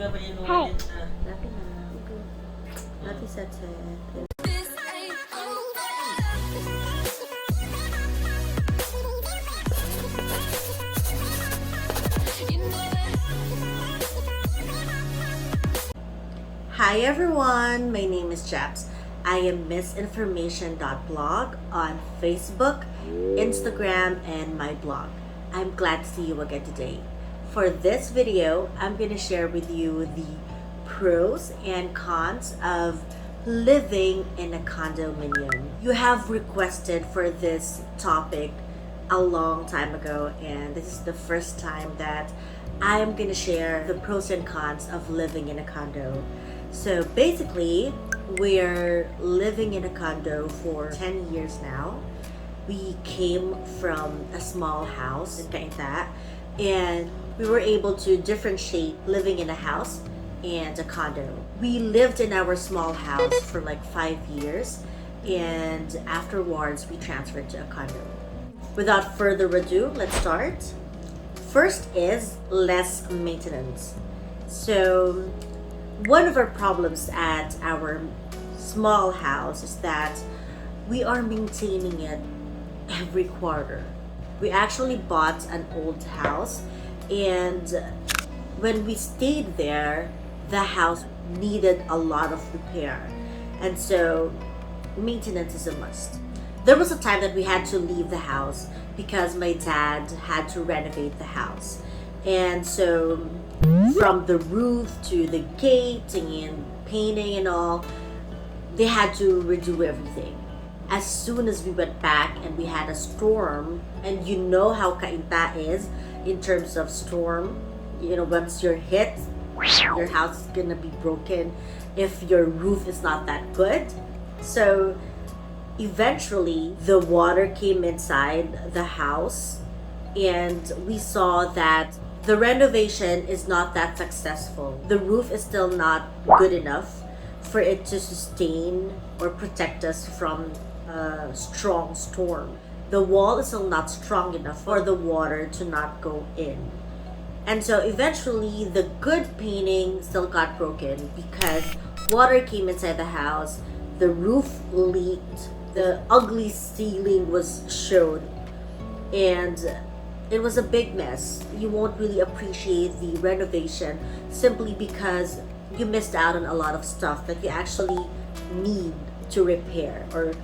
Hi. Lapit na. Okay. Lapit sa chat. Hi everyone, my name is Japs. I am MissInformation.blog on Facebook, Instagram, and my blog. I'm glad to see you again today. For this video, I'm going to share with you the pros and cons of living in a condominium. You have requested for this topic a long time ago, and this is the first time that I'm going to share the pros and cons of living in a condo. So basically, we're living in a condo for 10 years now. We came from a small house in Cainta, and we were able to differentiate living in a house and a condo. We lived in our small house for like 5 years, and afterwards we transferred to a condo. Without further ado, let's start. First is less maintenance. So one of our problems at our small house is that we are maintaining it every quarter. We actually bought an old house, and when we stayed there, the house needed a lot of repair, and so maintenance is a must. There was a time that we had to leave the house because my dad had to renovate the house, and so from the roof to the gate and painting and all, they had to redo everything. As soon as we went back and we had a storm, and you know how Cainta is in terms of storm, once you're hit, your house is gonna be broken if your roof is not that good. So eventually the water came inside the house, and we saw that the renovation is not that successful. The roof is still not good enough for it to sustain or protect us from a strong storm. The wall is still not strong enough for the water to not go in. And so eventually the good painting still got broken because water came inside the house, the roof leaked, the ugly ceiling was showed, and it was a big mess. You won't really appreciate the renovation simply because you missed out on a lot of stuff that you actually need to repair or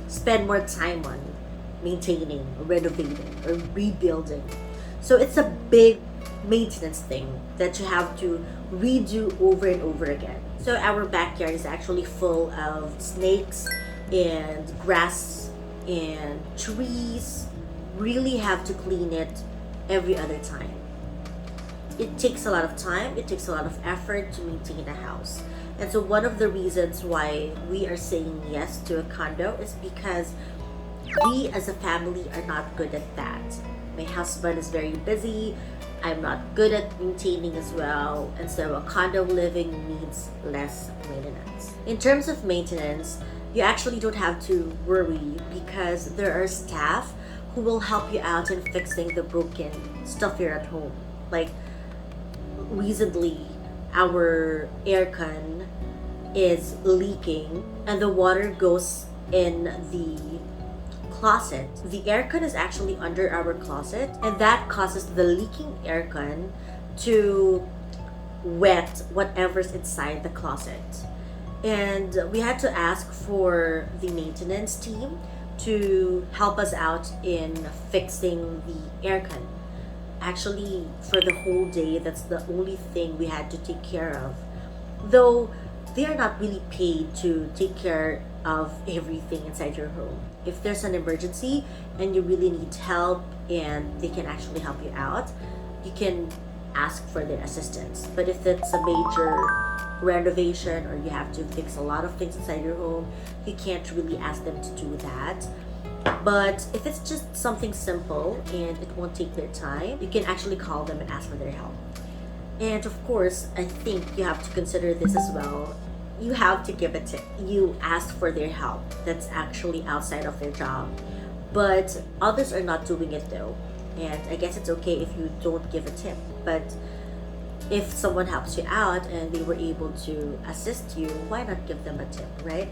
spend more time on maintaining, or renovating, or rebuilding. So it's a big maintenance thing that you have to redo over and over again. So our backyard is actually full of snakes and grass and trees. Really have to clean it every other time. It takes a lot of time, it takes a lot of effort to maintain a house. And so one of the reasons why we are saying yes to a condo is because we as a family are not good at that. My husband is very busy, I'm not good at maintaining as well, and so a condo living needs less maintenance. In terms of maintenance, you actually don't have to worry because there are staff who will help you out in fixing the broken stuff here at home. Like recently, our aircon is leaking and the water goes in the closet. The aircon is actually under our closet, and that causes the leaking aircon to wet whatever's inside the closet. And we had to ask for the maintenance team to help us out in fixing the aircon. Actually, for the whole day, that's the only thing we had to take care of. Though they are not really paid to take care of everything inside your home. If there's an emergency and you really need help and they can actually help you out, you can ask for their assistance. But if it's a major renovation or you have to fix a lot of things inside your home, you can't really ask them to do that. But if it's just something simple and it won't take their time, you can actually call them and ask for their help. And of course, I think you have to consider this as well. You have to give a tip. You ask for their help. That's actually outside of their job. But others are not doing it though. And I guess it's okay if you don't give a tip. But If someone helps you out and they were able to assist you, why not give them a tip, right?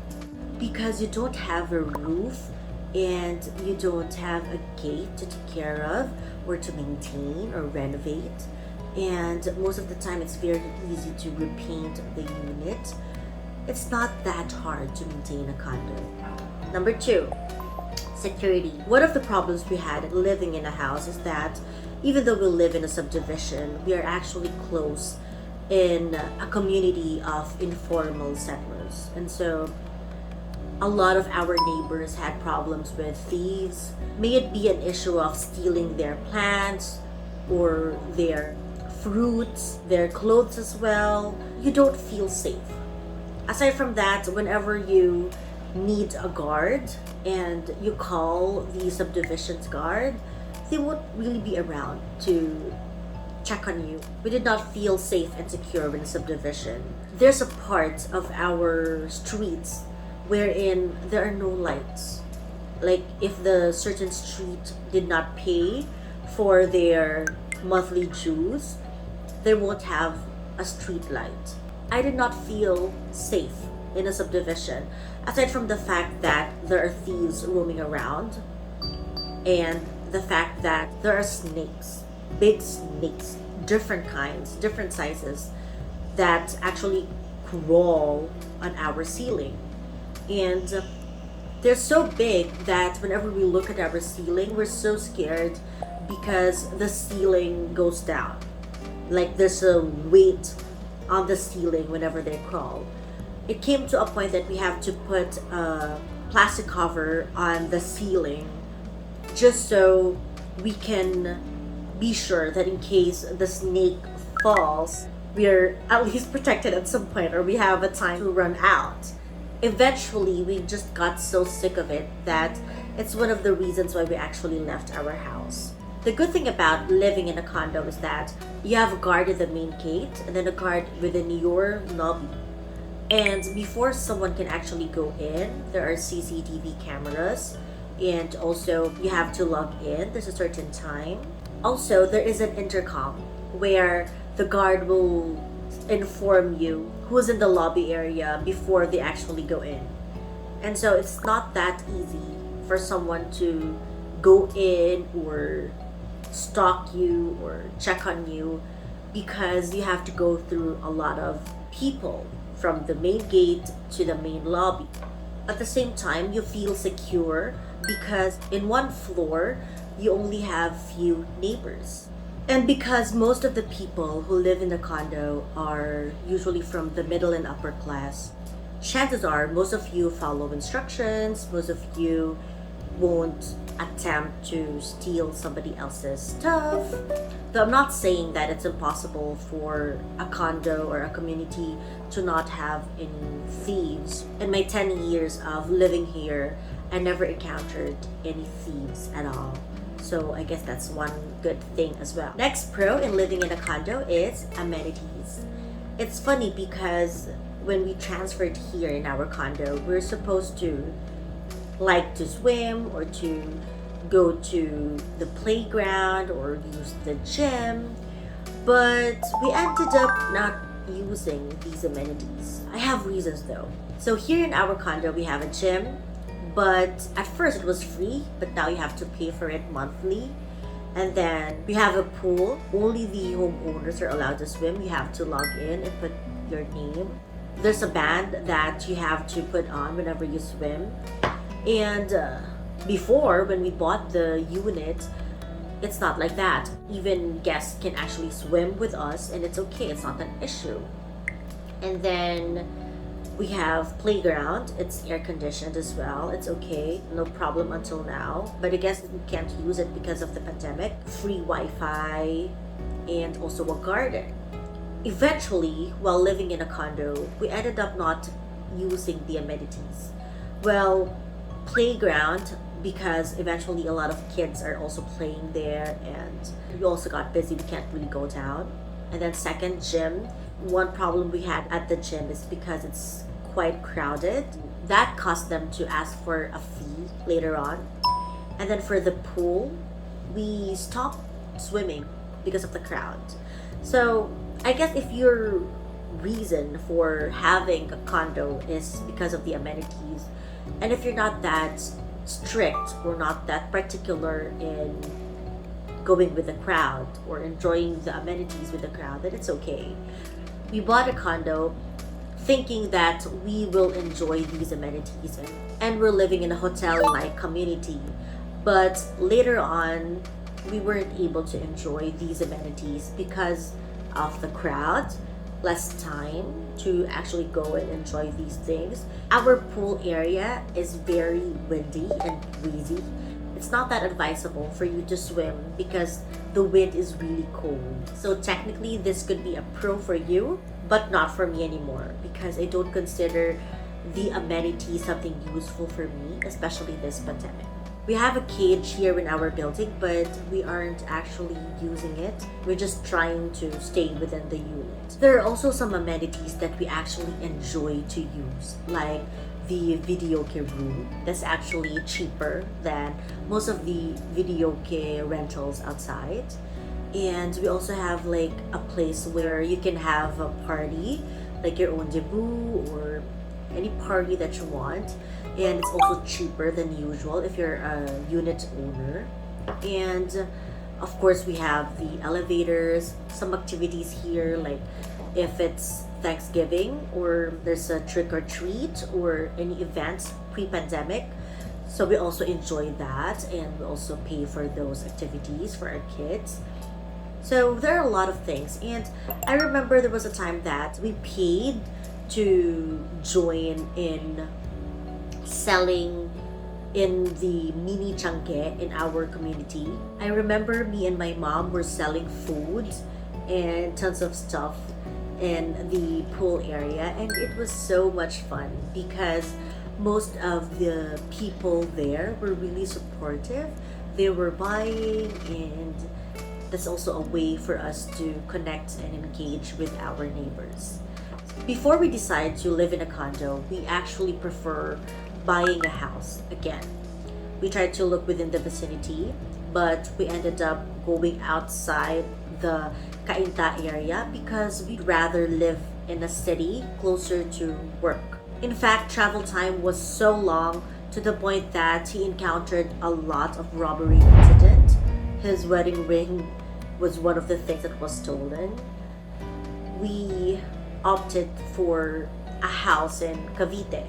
Because you don't have a roof and you don't have a gate to take care of or to maintain or renovate. And most of the time, it's very easy to repaint the unit. It's not that hard to maintain a condo. Number two, security. One of the problems we had living in a house is that even though we live in a subdivision, we are actually close in a community of informal settlers. And so a lot of our neighbors had problems with thieves. May it be an issue of stealing their plants or their fruits, their clothes as well. You don't feel safe. Aside from that, whenever you need a guard and you call the subdivision's guard, they won't really be around to check on you. We did not feel safe and secure in a subdivision. There's a part of our streets wherein there are no lights. Like if the certain street did not pay for their monthly dues, they won't have a street light. I did not feel safe in a subdivision, aside from the fact that there are thieves roaming around and the fact that there are snakes, big snakes, different kinds, different sizes, that actually crawl on our ceiling. And they're so big that whenever we look at our ceiling, we're so scared because the ceiling goes down. Like there's a weight on the ceiling whenever they crawl. It came to a point that we have to put a plastic cover on the ceiling just so we can be sure that in case the snake falls, we're at least protected at some point, or we have a time to run out. Eventually, we just got so sick of it that it's one of the reasons why we actually left our house. The good thing about living in a condo is that you have a guard at the main gate and then a guard within your lobby. And before someone can actually go in, there are CCTV cameras, and also you have to log in. There's a certain time. Also, there is an intercom where the guard will inform you who's in the lobby area before they actually go in. And so it's not that easy for someone to go in or stalk you or check on you, because you have to go through a lot of people from the main gate to the main lobby. At the same time, you feel secure because in one floor, you only have few neighbors. And because most of the people who live in the condo are usually from the middle and upper class, chances are most of you follow instructions, most of you won't attempt to steal somebody else's stuff. Though I'm not saying that it's impossible for a condo or a community to not have any thieves. In my 10 years of living here, I never encountered any thieves at all. So I guess that's one good thing as well. Next pro in living in a condo is amenities. It's funny because when we transferred here in our condo, we're supposed to like to swim or to go to the playground or use the gym, but we ended up not using these amenities. I have reasons though. So here in our condo, we have a gym, but at first it was free, but now you have to pay for it monthly. And then we have a pool. Only the homeowners are allowed to swim. You have to log in and put your name. There's a band that you have to put on whenever you swim. And before, when we bought the unit, it's not like that. Even guests can actually swim with us and it's okay. It's not an issue. And then we have playground. It's air conditioned as well. It's okay. No problem until now. But I guess we can't use it because of the pandemic. Free Wi-Fi and also a garden. Eventually, while living in a condo, we ended up not using the amenities. Well, playground, because eventually a lot of kids are also playing there and we also got busy. We can't really go down. And then second, gym. One problem we had at the gym is because it's quite crowded. That caused them to ask for a fee later on. And then for the pool, we stopped swimming because of the crowd. So I guess if your reason for having a condo is because of the amenities, and if you're not that strict or not that particular in going with the crowd or enjoying the amenities with the crowd, then it's okay. We bought a condo thinking that we will enjoy these amenities, and we're living in a hotel like community. But later on, we weren't able to enjoy these amenities because of the crowd, less time to actually go and enjoy these things. Our pool area is very windy and breezy. It's not that advisable for you to swim because the wind is really cold. So technically, this could be a pro for you, but not for me anymore because I don't consider the amenities something useful for me, especially this pandemic. We have a cage here in our building, but we aren't actually using it. We're just trying to stay within the unit. There are also some amenities that we actually enjoy to use, like the videoke room. That's actually cheaper than most of the videoke rentals outside. And we also have like a place where you can have a party, like your own debut or any party that you want. And it's also cheaper than usual if you're a unit owner. And of course, we have the elevators, some activities here, like if it's Thanksgiving or there's a trick or treat or any events pre-pandemic. So we also enjoy that, and we also pay for those activities for our kids. So there are a lot of things. And I remember there was a time that we paid to join in selling in the mini changke in our community. I remember me and my mom were selling food and tons of stuff in the pool area, and it was so much fun because most of the people there were really supportive. They were buying, and that's also a way for us to connect and engage with our neighbors. Before we decide to live in a condo, we actually prefer buying a house again. We tried to look within the vicinity, but we ended up going outside the Cainta area because we'd rather live in a city closer to work. In fact, travel time was so long to the point that he encountered a lot of robbery incident. His wedding ring was one of the things that was stolen. We opted for a house in Cavite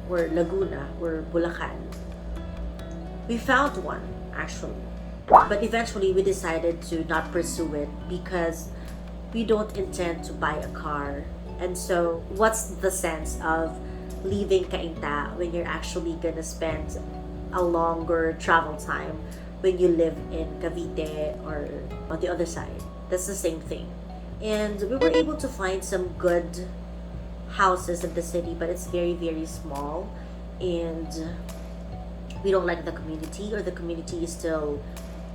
or Laguna or Bulacan. We found one actually, but eventually we decided to not pursue it because we don't intend to buy a car. And so what's the sense of leaving Cainta when you're actually gonna spend a longer travel time when you live in Cavite or on the other side? That's the same thing. And we were able to find some good houses in the city, but it's very, very small, and we don't like the community, or the community is still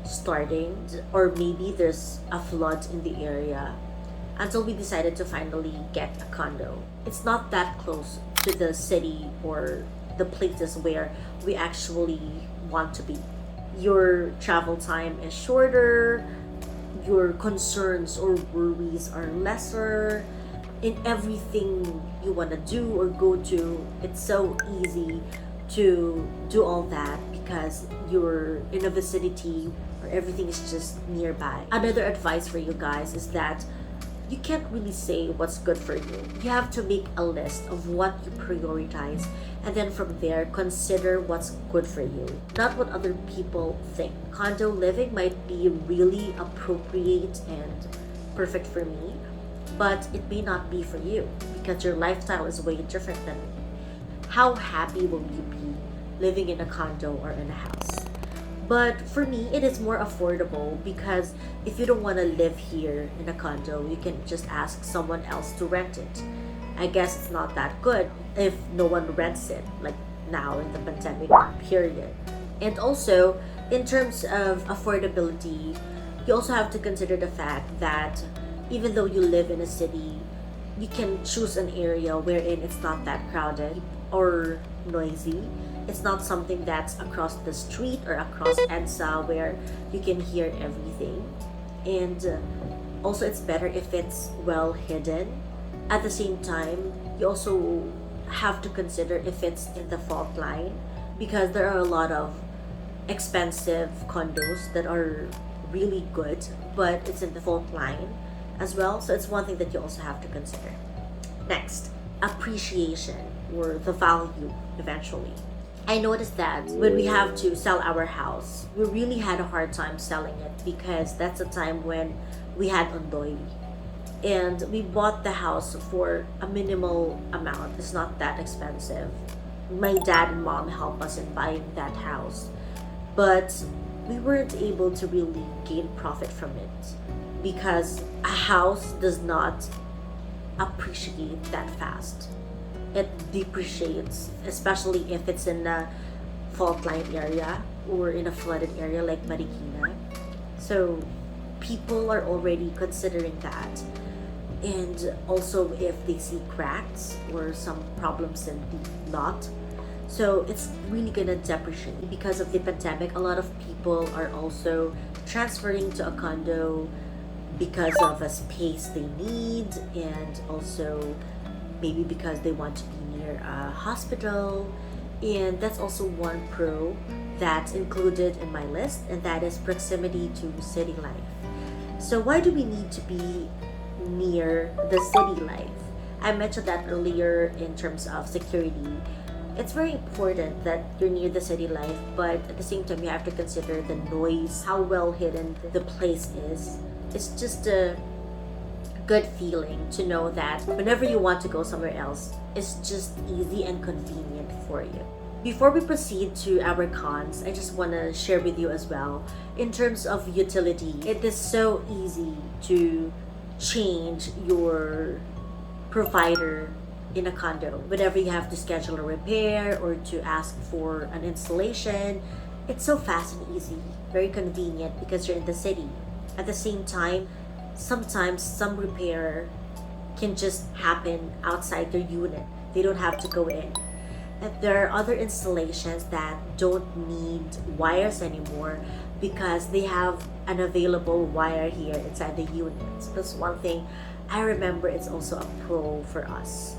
starting, or maybe there's a flood in the area, until we decided to finally get a condo. It's not that close to the city or the places where we actually want to be. Your travel time is shorter, your concerns or worries are lesser. In everything you want to do or go to, it's so easy to do all that because you're in a vicinity or everything is just nearby. Another advice for you guys is that you can't really say what's good for you. You have to make a list of what you prioritize, and then from there, consider what's good for you, not what other people think. Condo living might be really appropriate and perfect for me, but it may not be for you because your lifestyle is way different than me. How happy will you be living in a condo or in a house? But for me, it is more affordable because if you don't want to live here in a condo, you can just ask someone else to rent it. I guess it's not that good if no one rents it, like now in the pandemic period. And also, in terms of affordability, you also have to consider the fact that even though you live in a city, you can choose an area wherein it's not that crowded or noisy. It's not something that's across the street or across EDSA where you can hear everything. And Also, it's better if it's well hidden. At the same time, you also have to consider if it's in the fault line, because there are a lot of expensive condos that are really good, but it's in the fault line as well. So it's one thing that you also have to consider. Next, appreciation, or the value eventually. I noticed that when we have to sell our house, we really had a hard time selling it because that's a time when we had ondoy. And we bought the house for a minimal amount. It's not that expensive. My dad and mom helped us in buying that house. But we weren't able to really gain profit from it because a house does not appreciate that fast. It depreciates, especially if it's in a fault line area or in a flooded area like Marikina. So people are already considering that. And also if they see cracks or some problems in the lot. So it's really gonna depreciate. Because of the pandemic, a lot of people are also transferring to a condo because of a space they need, and also maybe because they want to be near a hospital. And that's also one pro that's included in my list, and that is proximity to city life. So why do we need to be near the city life? I mentioned that earlier in terms of security. It's very important that you're near the city life, but at the same time you have to consider the noise, how well hidden the place is. It's just a good feeling to know that whenever you want to go somewhere else, it's just easy and convenient for you. Before we proceed to our cons, I just want to share with you as well, in terms of utility, it is so easy to change your provider in a condo. Whenever you have to schedule a repair or to ask for an installation, it's so fast and easy, very convenient because you're in the city. At the same time, sometimes some repair can just happen outside your unit. They don't have to go in. And there are other installations that don't need wires anymore because they have an available wire here inside the unit. So that's one thing I remember. It's also a pro for us.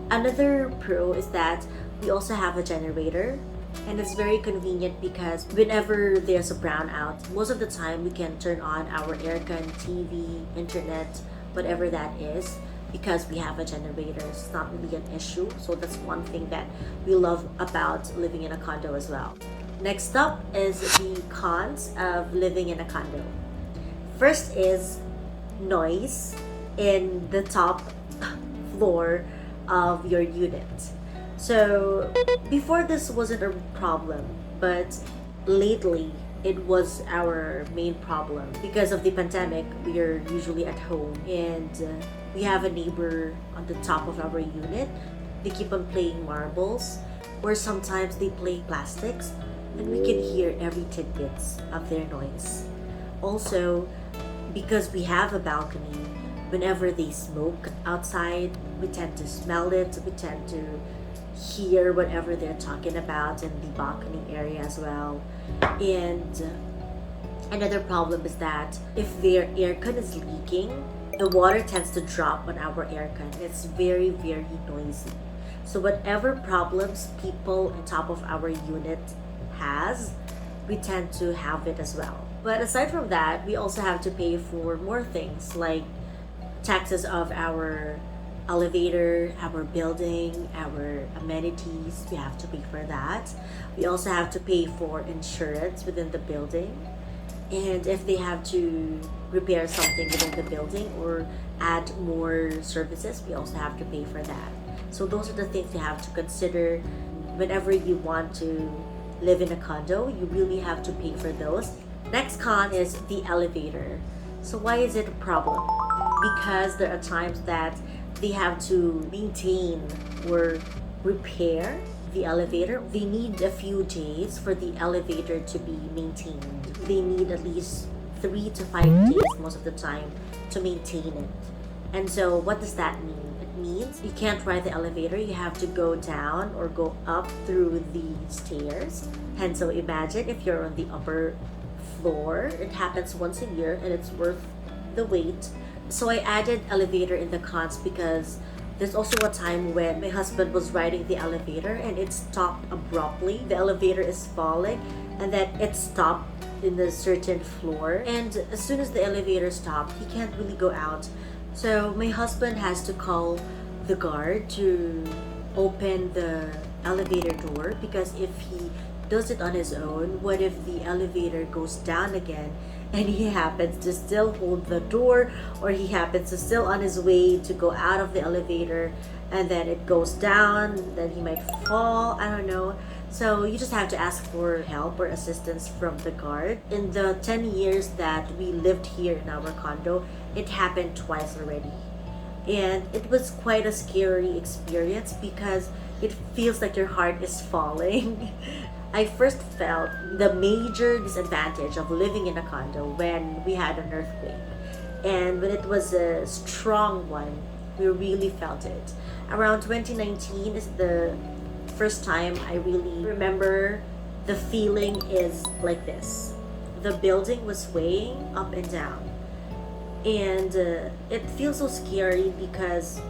Another pro is that we also have a generator, and it's very convenient because whenever there's a brownout, most of the time we can turn on our aircon, TV, internet, whatever that is, because we have a generator. It's not really an issue. So that's one thing that we love about living in a condo as well. Next up is the cons of living in a condo. First is noise in the top floor of your unit. So before, this wasn't a problem, but lately it was our main problem. Because of the pandemic, we are usually at home, and we have a neighbor on the top of our unit. They keep on playing marbles, or sometimes they play plastics, and we can hear every tidbits of their noise. Also, because we have a balcony, whenever they smoke outside, we tend to smell it, we tend to hear whatever they're talking about in the balcony area as well. And another problem is that if their aircon is leaking, the water tends to drop on our aircon. It's very, very noisy. So whatever problems people on top of our unit has, we tend to have it as well. But aside from that, we also have to pay for more things like taxes of our elevator, our building, our amenities. We have to pay for that. We also have to pay for insurance within the building. And if they have to repair something within the building or add more services, we also have to pay for that. So those are the things you have to consider whenever you want to live in a condo. You really have to pay for those. Next con is the elevator. So why is it a problem? Because there are times that they have to maintain or repair the elevator. They need a few days for the elevator to be maintained. They need at least 3 to 5 days most of the time to maintain it. And so what does that mean? It means you can't ride the elevator. You have to go down or go up through the stairs. And so imagine if you're on the upper floor. It happens once a year and it's worth the wait. So I added elevator in the cons because there's also a time when my husband was riding the elevator and it stopped abruptly. The elevator is falling and then it stopped in a certain floor. And as soon as the elevator stopped, he can't really go out. So my husband has to call the guard to open the elevator door, because if he does it on his own, what if the elevator goes down again and he happens to still hold the door, or he happens to still on his way to go out of the elevator and then it goes down, then he might fall, I don't know. So you just have to ask for help or assistance from the guard. In the 10 years that we lived here in our condo, it happened twice already. And it was quite a scary experience because it feels like your heart is falling. I first felt the major disadvantage of living in a condo when we had an earthquake. And when it was a strong one, we really felt it. Around 2019 is the first time I really remember the feeling is like this. The building was swaying up and down. And it feels so scary because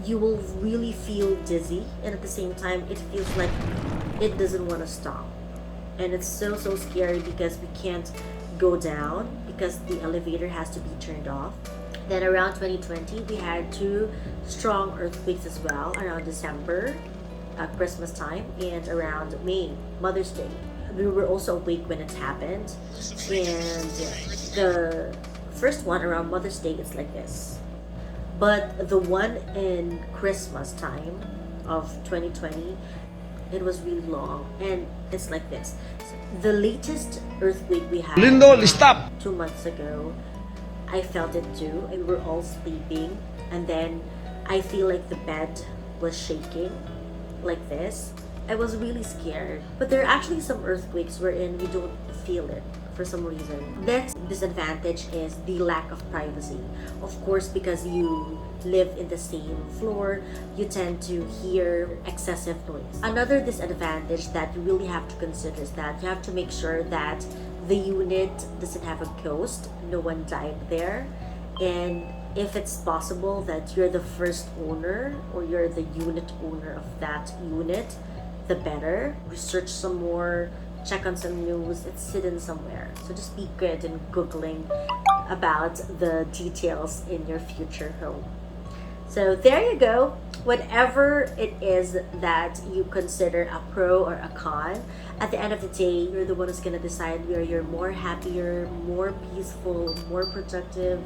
you will really feel dizzy, and at the same time it feels like it doesn't want to stop. And it's so scary because we can't go down because the elevator has to be turned off. Then around 2020 we had two strong earthquakes as well, around December, Christmas time, and around May, Mother's Day. We were also awake when it happened. And the first one around Mother's Day is like this. But the one in Christmas time of 2020, it was really long and it's like this. The latest earthquake we had Stop! 2 months ago, I felt it too, and we were all sleeping, and then I feel like the bed was shaking like this. I was really scared. But there are actually some earthquakes wherein you don't feel it for some reason. Next disadvantage is the lack of privacy. Of course, because you live in the same floor, you tend to hear excessive noise. Another disadvantage that you really have to consider is that you have to make sure that the unit doesn't have a ghost, no one died there, and if it's possible that you're the first owner or you're the unit owner of that unit, the better. Research some more, check on some news, it's hidden somewhere. So just be good in Googling about the details in your future home. So there you go. Whatever it is that you consider a pro or a con, at the end of the day, you're the one who's gonna decide where you're more happier, more peaceful, more productive.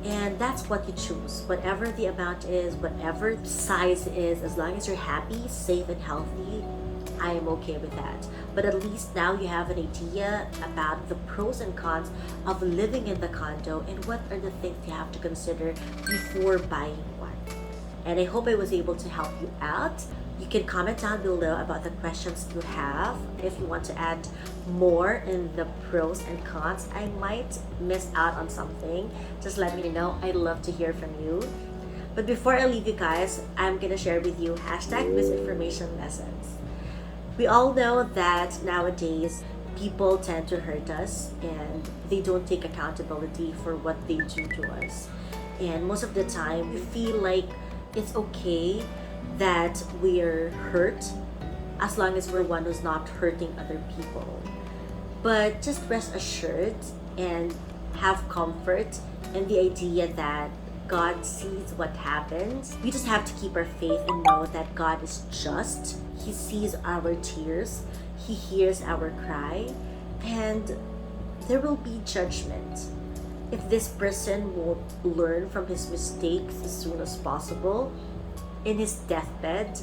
And that's what you choose. Whatever the amount is, whatever size is, as long as you're happy, safe, and healthy, I am okay with that. But at least now you have an idea about the pros and cons of living in the condo and what are the things you have to consider before buying one. And I hope I was able to help you out. You can comment down below about the questions you have. If you want to add more in the pros and cons, I might miss out on something. Just let me know. I'd love to hear from you. But before I leave you guys, I'm gonna share with you #MissInformation Lessons. We all know that nowadays people tend to hurt us and they don't take accountability for what they do to us. And most of the time we feel like it's okay that we're hurt as long as we're one who's not hurting other people. But just rest assured and have comfort in the idea that God sees what happens. We just have to keep our faith and know that God is just. He sees our tears. He hears our cry. And there will be judgment. If this person won't learn from his mistakes as soon as possible, in his deathbed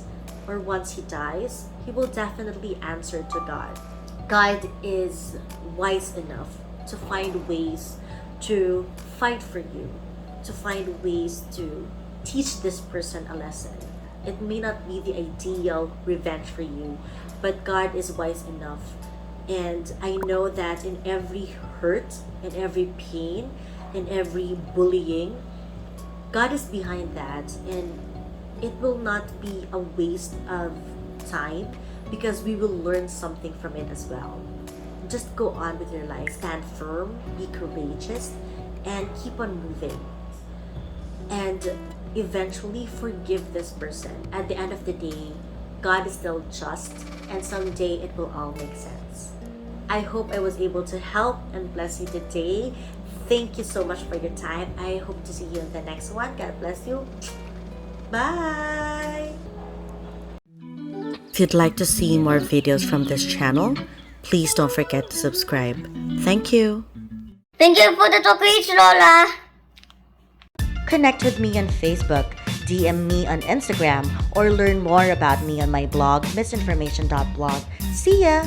or once he dies, he will definitely answer to God. God is wise enough to find ways to fight for you, to find ways to teach this person a lesson. It may not be the ideal revenge for you, but God is wise enough. And I know that in every hurt, in every pain, in every bullying, God is behind that, and it will not be a waste of time because we will learn something from it as well. just go on with your life. Stand firm, be courageous, and keep on moving. And eventually forgive this person. At the end of the day, God is still just, and someday it will all make sense. I hope I was able to help and bless you today. Thank you so much for your time. I hope to see you in the next one. God bless you. Bye! If you'd like to see more videos from this channel, please don't forget to subscribe. Thank you. Thank you for the chocolate, Lola. Connect with me on Facebook, DM me on Instagram, or learn more about me on my blog, MissInformation.blog. See ya!